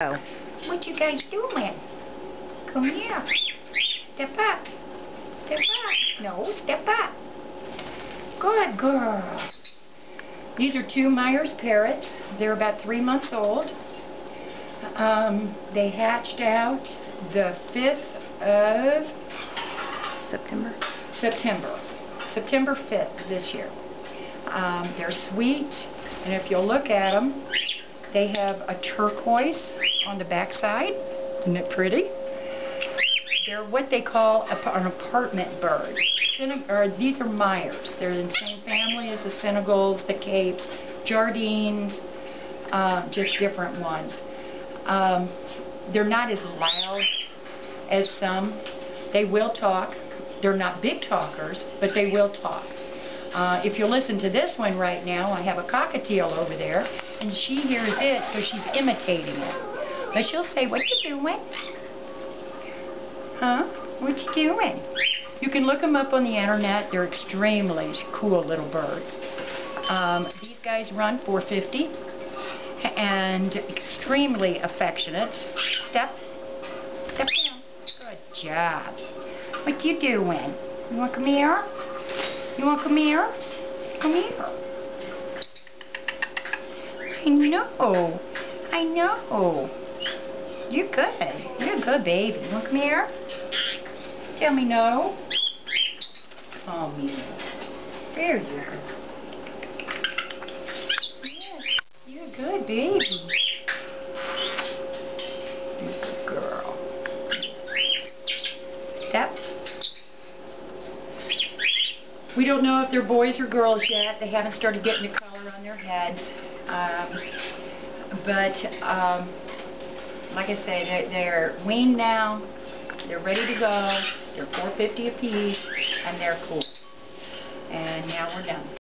Oh. What you guys doing? Come here. Step up. Step up. No, step up. Good girl. These are two Meyers Parrots. They're about 3 months old. They hatched out the 5th of September 5th this year. They're sweet, and if you'll look at them, they have a turquoise on the backside. Isn't it pretty? They're what they call an apartment bird. These are Meyers. They're in the same family as the Senegals, the Capes, Jardines, just different ones. They're not as loud as some. They will talk. They're not big talkers, but they will talk. If you listen to this one right now, I have a cockatiel over there, and she hears it, so she's imitating it. But she'll say, "What you doing? Huh? What you doing?" You can look them up on the internet. They're extremely cool little birds. These guys run 450 and extremely affectionate. Step down. Good job. What you doing? You want to come here? You want to come here? Come here. I know. You're good. You're a good baby. You want to come here? Tell me no. Oh, me. There you go. Yes, you're a good baby. You're a good girl. Step. We don't know if they're boys or girls yet. They haven't started getting the color on their heads. Like I say, they're weaned now. They're ready to go. They're $4.50 a piece, and they're cool. And now we're done.